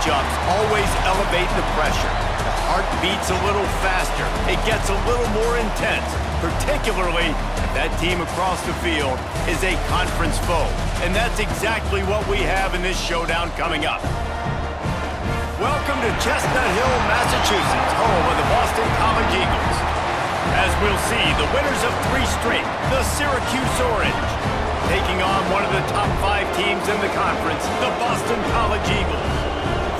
matchups always elevate the pressure. The heart beats a little faster. It gets a little more intense, particularly if that team across the field is a conference foe. And that's exactly what we have in this showdown coming up. Welcome to Chestnut Hill, Massachusetts, home of the Boston College Eagles. As we'll see, the winners of 3 straight, the Syracuse Orange, taking on one of the top 5 teams in the conference, the Boston College Eagles.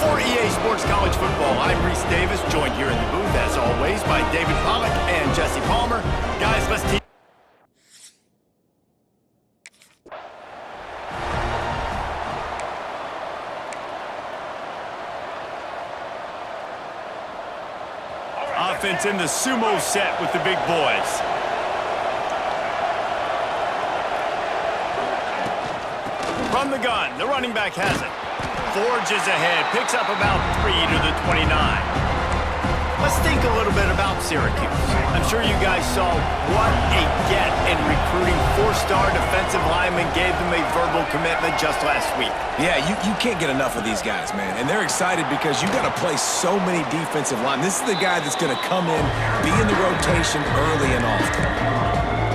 For EA Sports College Football, I'm Reese Davis, joined here in the booth, as always, by David Pollack and Jesse Palmer. Guys, let's team. Offense in the sumo set with the big boys. From the gun, the running back has it. Forges ahead, picks up about 3 to the 29. Let's think a little bit about Syracuse. I'm sure you guys saw what a get in recruiting 4-star defensive linemen gave them a verbal commitment just last week. Yeah, you can't get enough of these guys, man. And they're excited because you got to play so many defensive linemen. This is the guy that's going to come in, be in the rotation early and often.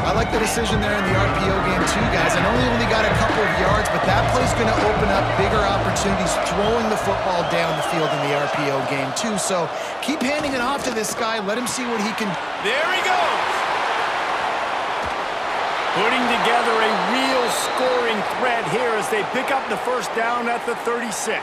I like the decision there in the RPO game too, guys. I know he only got a couple of yards, but that play's going to open up bigger opportunities throwing the football down the field in the RPO game too. So keep handing it off to this guy. Let him see what he can. There he goes! Putting together a real scoring threat here as they pick up the first down at the 36.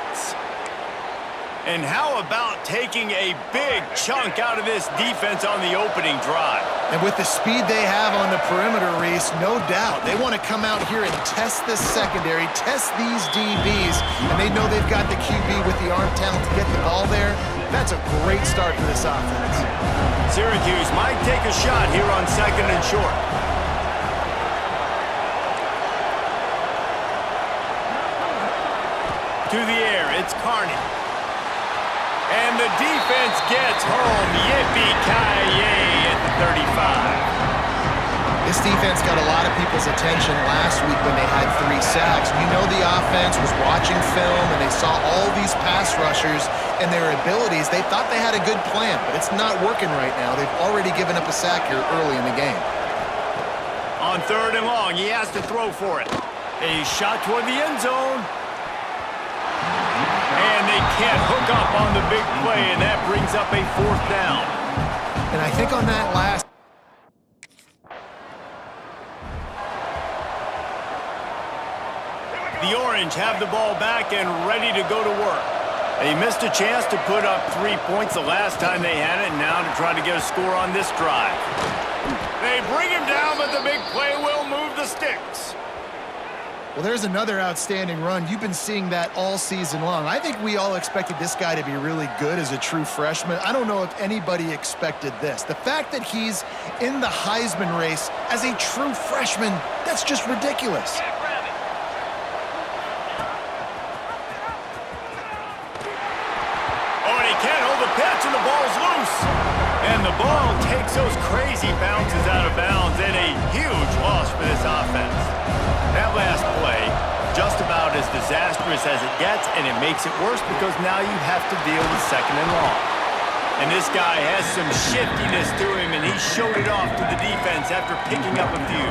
And how about taking a big chunk out of this defense on the opening drive? And with the speed they have on the perimeter, Reese, no doubt, they want to come out here and test this secondary, test these DBs, and they know they've got the QB with the arm talent to get the ball there. That's a great start for this offense. Syracuse might take a shot here on 2nd and short. To the air, it's Carney. And the defense gets home. Yippee-ki-yay at the 35. This defense got a lot of people's attention last week when they had 3 sacks. We know the offense was watching film and they saw all these pass rushers and their abilities. They thought they had a good plan, but it's not working right now. They've already given up a sack here early in the game. On 3rd and long, he has to throw for it. A shot toward the end zone. And they can't hook up on the big play, and that brings up a 4th down. And I think on that last... The Orange have the ball back and ready to go to work. They missed a chance to put up 3 points the last time they had it, and now to try to get a score on this drive. They bring him down, but the big play will move the sticks. Well, there's another outstanding run. You've been seeing that all season long. I think we all expected this guy to be really good as a true freshman. I don't know if anybody expected this. The fact that he's in the Heisman race as a true freshman, that's just ridiculous. Oh, and he can't hold the pitch, and the ball's loose. And the ball takes those crazy bounces out of bounds, and a huge loss for this offense. That last play, just about as disastrous as it gets, and it makes it worse because now you have to deal with 2nd and long. And this guy has some shiftiness to him, and he showed it off to the defense after picking up a few.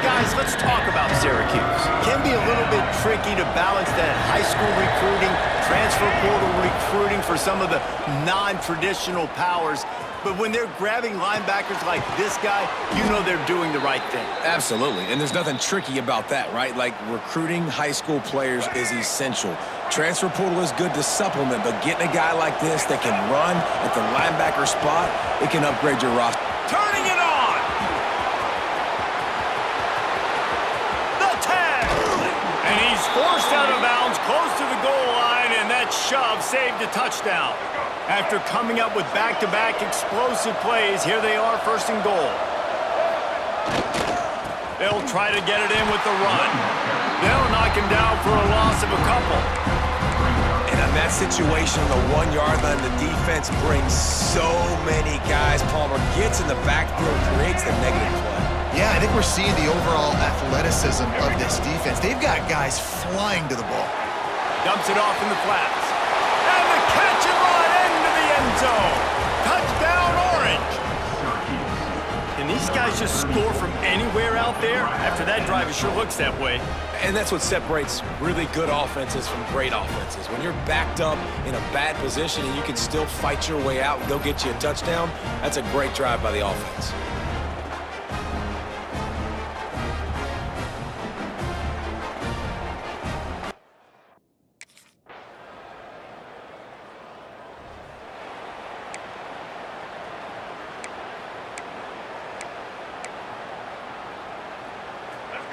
Guys, let's talk about Syracuse. Can be a little bit tricky to balance that high school recruiting, transfer portal recruiting for some of the non-traditional powers. But when they're grabbing linebackers like this guy, you know they're doing the right thing. Absolutely, and there's nothing tricky about that, right? Like, recruiting high school players is essential. Transfer portal is good to supplement, but getting a guy like this that can run at the linebacker spot, it can upgrade your roster. Turning it on! The tag! And he's forced out of bounds close to the goal line, and that shove saved a touchdown. After coming up with back-to-back explosive plays, here they are, 1st and goal. They'll try to get it in with the run. They'll knock him down for a loss of a couple. And on that situation, the 1-yard line, the defense brings so many guys. Palmer gets in the backfield, creates the negative play. Yeah, I think we're seeing the overall athleticism of this defense. They've got guys flying to the ball. Dumps it off in the flats. guys just score from anywhere out there? After that drive, it sure looks that way. And that's what separates really good offenses from great offenses. When you're backed up in a bad position and you can still fight your way out and go get you a touchdown, that's a great drive by the offense.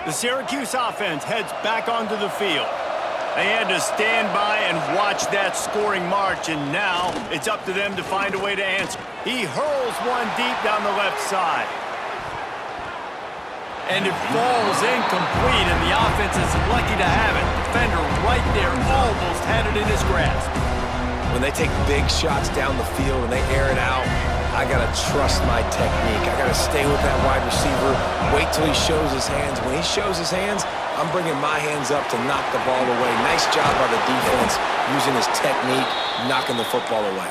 The Syracuse offense heads back onto the field. They had to stand by and watch that scoring march, and now it's up to them to find a way to answer. He hurls one deep down the left side. And it falls incomplete, and the offense is lucky to have it. Defender right there almost had it in his grasp. When they take big shots down the field and they air it out, I got to trust my technique. I got to stay with that wide receiver, wait till he shows his hands. When he shows his hands, I'm bringing my hands up to knock the ball away. Nice job by the defense using his technique, knocking the football away.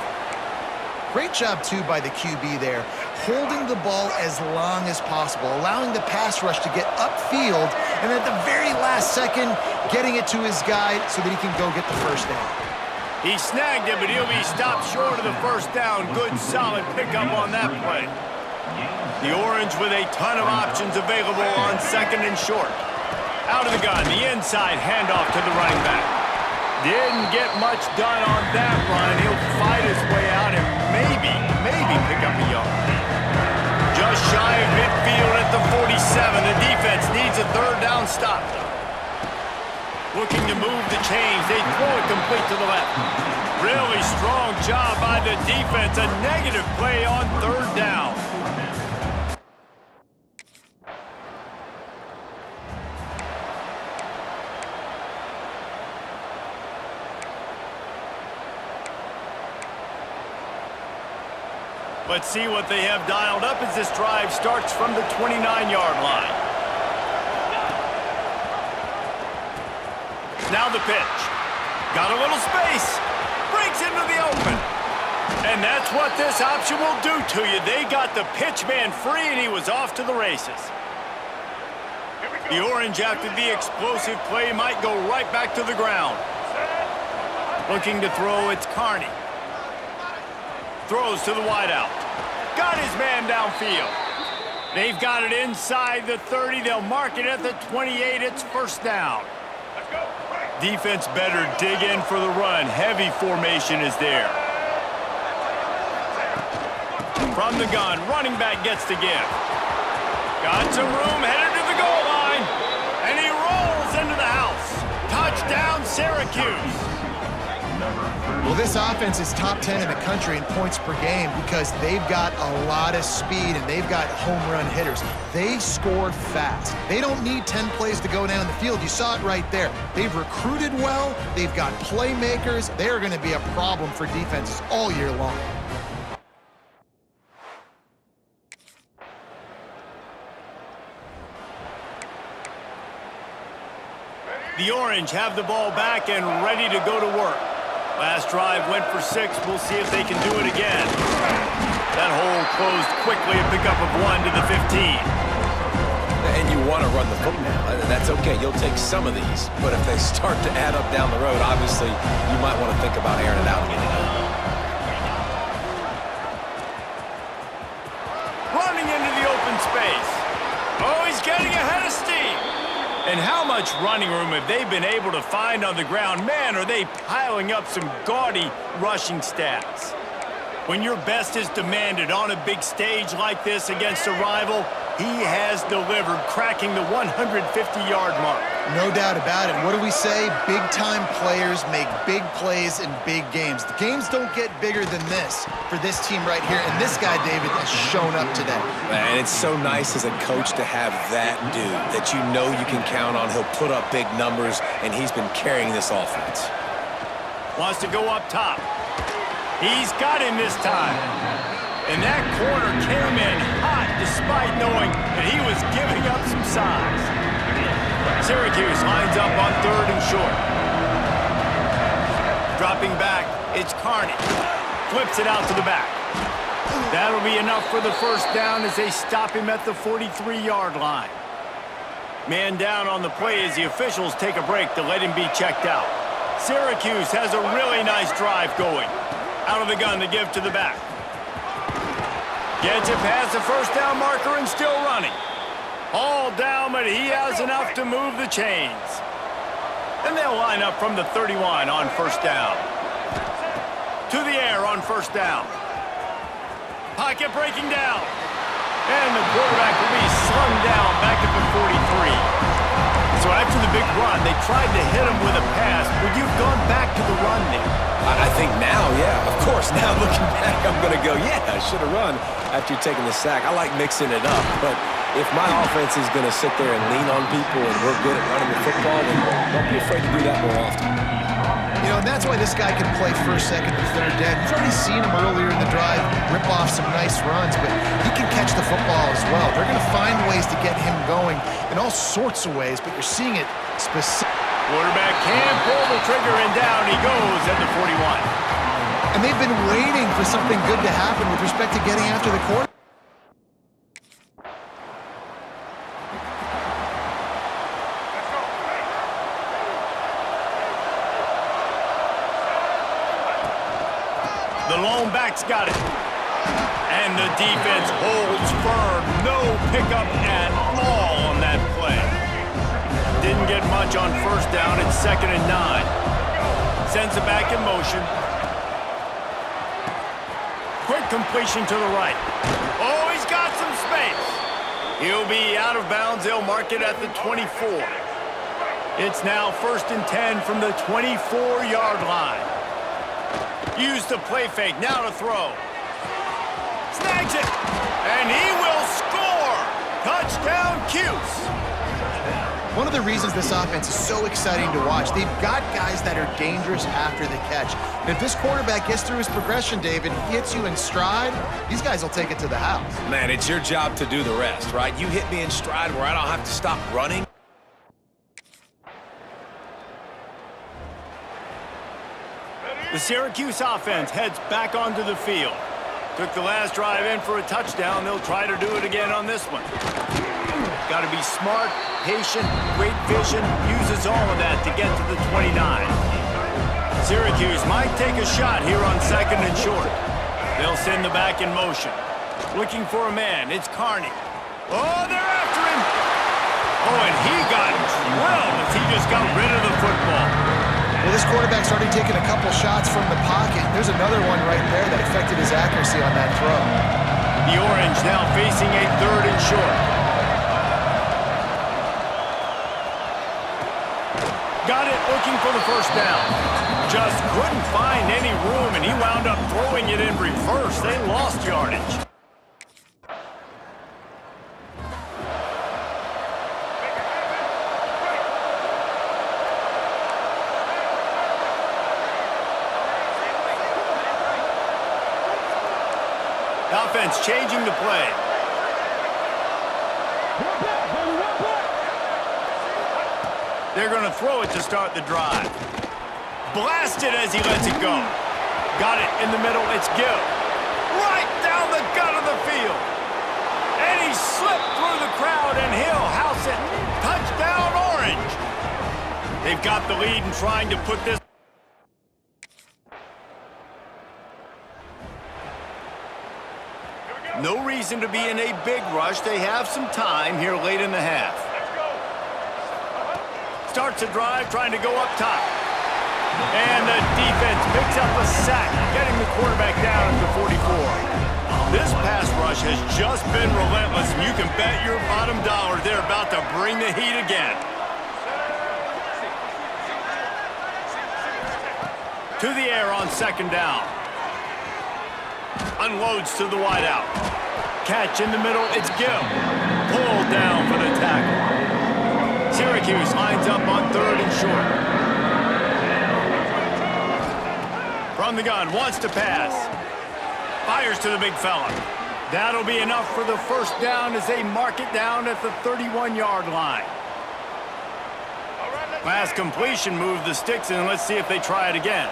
Great job, too, by the QB there, holding the ball as long as possible, allowing the pass rush to get upfield, and at the very last second, getting it to his guy so that he can go get the first down. He snagged it, but he'll be stopped short of the first down. Good, solid pickup on that play. The Orange with a ton of options available on second and short. Out of the gun, the inside handoff to the running back. Didn't get much done on that run. He'll fight his way out and maybe pick up a yard. Just shy of midfield at the 47. The defense needs a third down stop. Looking to move the chains. They throw it complete to the left. Really strong job by the defense. A negative play on third down. Let's see what they have dialed up as this drive starts from the 29-yard line. Now the pitch. Got a little space. Breaks into the open. And that's what this option will do to you. They got the pitch man free, and he was off to the races. The Orange, after the explosive play, might go right back to the ground. Looking to throw, it's Carney. Throws to the wideout. Got his man downfield. They've got it inside the 30. They'll mark it at the 28. It's first down. Defense better dig in for the run. Heavy formation is there. From the gun, running back gets to give. Got some room, headed to the goal line. And he rolls into the house. Touchdown, Syracuse. Well, this offense is top 10 in the country in points per game because they've got a lot of speed and they've got home run hitters. They score fast. They don't need 10 plays to go down the field. You saw it right there. They've recruited well. They've got playmakers. They're going to be a problem for defenses all year long. The Orange have the ball back and ready to go to work. Last drive went for 6. We'll see if they can do it again. That hole closed quickly, a pickup of 1 to the 15. And you want to run the football. That's okay. You'll take some of these. But if they start to add up down the road, obviously, you might want to think about airing it out and getting it. Running into the open space. Oh, he's getting ahead of steam. And how much running room have they been able to find on the ground? Man, are they piling up some gaudy rushing stats. When your best is demanded on a big stage like this against a rival, he has delivered, cracking the 150-yard mark. No doubt about it. What do we say? Big-time players make big plays in big games. The games don't get bigger than this for this team right here, and this guy, David, has shown up today. And it's so nice as a coach to have that dude that you know you can count on. He'll put up big numbers, and he's been carrying this offense. Wants to go up top. He's got him this time. And that corner came in hot despite knowing that he was giving up some size. Syracuse lines up on 3rd and short. Dropping back, it's Carney. Flips it out to the back. That'll be enough for the first down as they stop him at the 43-yard line. Man down on the play as the officials take a break to let him be checked out. Syracuse has a really nice drive going. Out of the gun to give to the back. Gets it past the first down marker and still running. All down, but he has enough to move the chains. And they'll line up from the 31 on first down. To the air on first down. Pocket breaking down. And the quarterback will be slung down back at the 43. So after the big run, they tried to hit him with a pass. Would you have gone back to the run there? I think now, yeah, of course. Now looking back, I'm going to go, yeah, I should have run after taking the sack. I like mixing it up, but if my offense is going to sit there and lean on people and we're good at running the football, then don't be afraid to do that more often. You know, and that's why this guy can play first, second, and third down. You've already seen him earlier in the drive rip off some nice runs, but he can catch the football as well. They're going to find ways to get him going in all sorts of ways, but you're seeing it specific. Quarterback can pull the trigger, and down he goes at the 41. And they've been waiting for something good to happen with respect to getting after the quarterback. The lone back's got it. And the defense holds firm. No pickup at all on that play. Didn't get much on first down. It's 2nd and 9. Sends it back in motion. Quick completion to the right. Oh, he's got some space. He'll be out of bounds. They'll mark it at the 24. It's now 1st and 10 from the 24-yard line. Use the play fake, now to throw. Snags it, and he will score! Touchdown, Cuse! One of the reasons this offense is so exciting to watch, they've got guys that are dangerous after the catch. And if this quarterback gets through his progression, David, hits you in stride, these guys will take it to the house. Man, it's your job to do the rest, right? You hit me in stride where I don't have to stop running. The Syracuse offense heads back onto the field. Took the last drive in for a touchdown. They'll try to do it again on this one. Got to be smart, patient, great vision. Uses all of that to get to the 29. Syracuse might take a shot here on 2nd and short. They'll send the back in motion. Looking for a man. It's Carney. Oh, they're after him. Oh, and he got drilled as he just got rid of the football. Well, this quarterback's already taken a couple shots from the pocket. There's another one right there that affected his accuracy on that throw. The Orange now facing a 3rd and short. Got it, looking for the first down. Just couldn't find any room, and he wound up throwing it in reverse. They lost yardage. Offense changing the play. They're going to throw it to start the drive. Blasted as he lets it go. Got it in the middle. It's Gill. Right down the gut of the field. And he slipped through the crowd, and he'll house it. Touchdown, Orange. They've got the lead and trying to put this. No reason to be in a big rush. They have some time here late in the half. Starts a drive, trying to go up top. And the defense picks up a sack, getting the quarterback down at the 44. This pass rush has just been relentless, and you can bet your bottom dollar they're about to bring the heat again. To the air on 2nd down. Unloads to the wideout. Catch in the middle, it's Gill. Pulled down for the tackle. Syracuse lines up on 3rd and short. From the gun, wants to pass. Fires to the big fella. That'll be enough for the first down as they mark it down at the 31-yard line. Last completion moved the sticks in. Let's see if they try it again.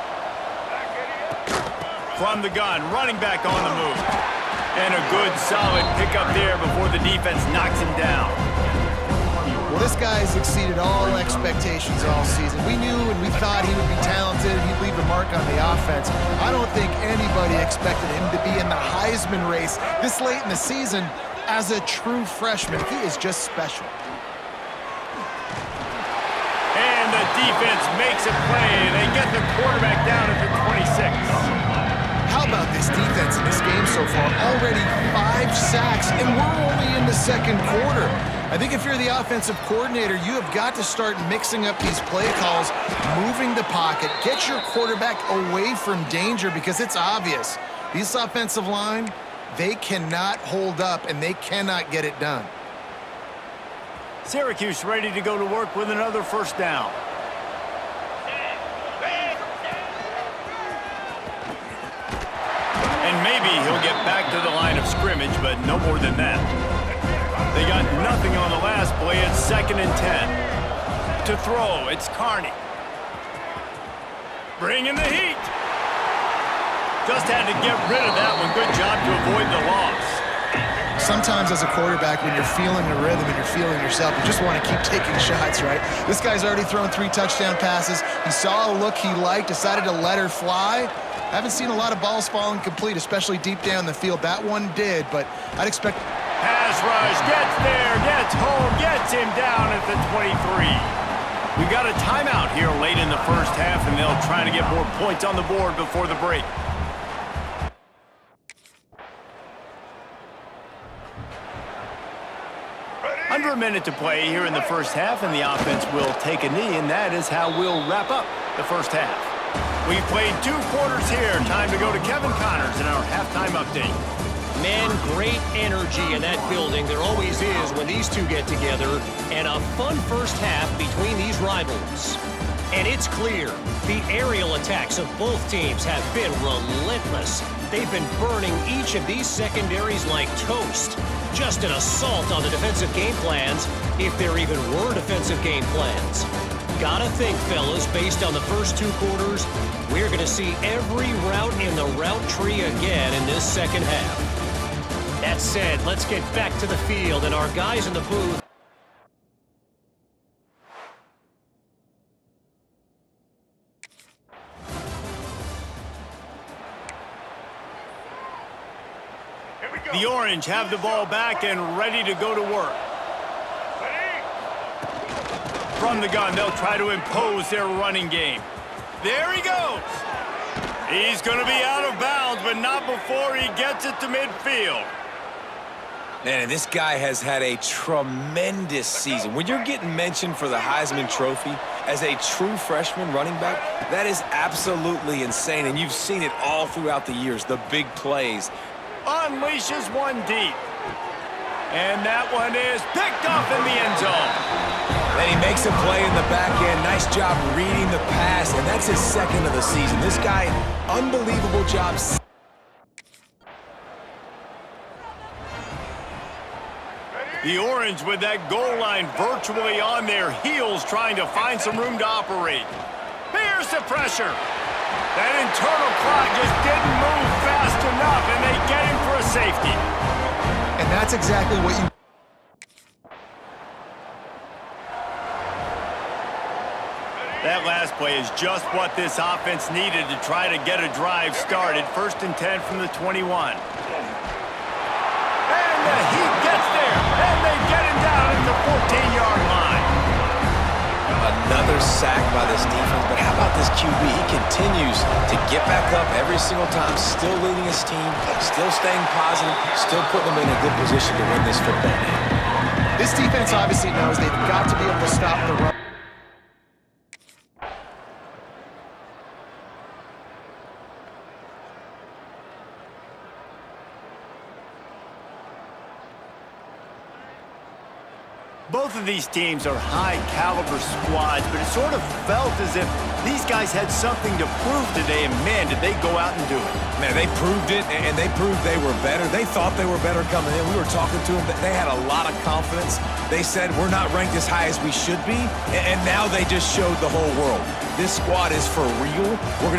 From the gun, running back on the move. And a good, solid pickup there before the defense knocks him down. Well, this guy's exceeded all expectations all season. We knew and we thought he would be talented and he'd leave a mark on the offense. I don't think anybody expected him to be in the Heisman race this late in the season as a true freshman. He is just special. And the defense makes a play. They get the quarterback down at the 26. How about this defense in this game so far? Already 5 sacks, and we're only in the second quarter. I think if you're the offensive coordinator, you have got to start mixing up these play calls, moving the pocket, get your quarterback away from danger because it's obvious. This offensive line, they cannot hold up, and they cannot get it done. Syracuse ready to go to work with another first down. And maybe he'll get back to the line of scrimmage, but no more than that. They got nothing on the last play. It's 2nd and 10. To throw, it's Carney. Bringing the heat. Just had to get rid of that one. Good job to avoid the loss. Sometimes as a quarterback, when you're feeling the rhythm and you're feeling yourself, you just want to keep taking shots, right? This guy's already thrown 3 touchdown passes. He saw a look he liked, decided to let her fly. I haven't seen a lot of balls falling complete, especially deep down the field. That one did, but I'd expect... Pass rush, gets there, gets home, gets him down at the 23. We got a timeout here late in the first half, and they'll try to get more points on the board before the break. Under a minute to play here in the first half, and the offense will take a knee, and that is how we'll wrap up the first half. We've played 2 quarters here. Time to go to Kevin Connors in our halftime update. Man, great energy in that building. There always is when these two get together. And a fun first half between these rivals. And it's clear, the aerial attacks of both teams have been relentless. They've been burning each of these secondaries like toast. Just an assault on the defensive game plans, if there even were defensive game plans. Gotta think, fellas, based on the first 2 quarters, we're going to see every route in the route tree again in this second half. That said, let's get back to the field and our guys in the booth. The Orange have the ball back and ready to go to work. From the gun, they'll try to impose their running game. There he goes. He's going to be out of bounds, but not before he gets it to midfield. Man, this guy has had a tremendous season. When you're getting mentioned for the Heisman Trophy as a true freshman running back, that is absolutely insane, and you've seen it all throughout the years, the big plays. Unleashes one deep. And that one is picked off in the end zone. And he makes a play in the back end. Nice job reading the pass, and that's his 2nd of the season. This guy, unbelievable job. The Orange with that goal line virtually on their heels, trying to find some room to operate. Here's the pressure. That internal clock just didn't move fast enough, and they get him for a safety. And that's exactly what you... That last play is just what this offense needed to try to get a drive started. 1st and 10 from the 21. And the Heat gets there, and they get him down at the 14-yard line. Another sack by this defense, but how about this QB? He continues to get back up every single time, still leading his team, still staying positive, still putting them in a good position to win this football game. This defense obviously knows they've got to be able to stop the run. Both of these teams are high-caliber squads, but it sort of felt as if these guys had something to prove today, and man, did they go out and do it. Man, they proved it, and they proved they were better. They thought they were better coming in. We were talking to them. They had a lot of confidence. They said, we're not ranked as high as we should be, and now they just showed the whole world. This squad is for real. We're going to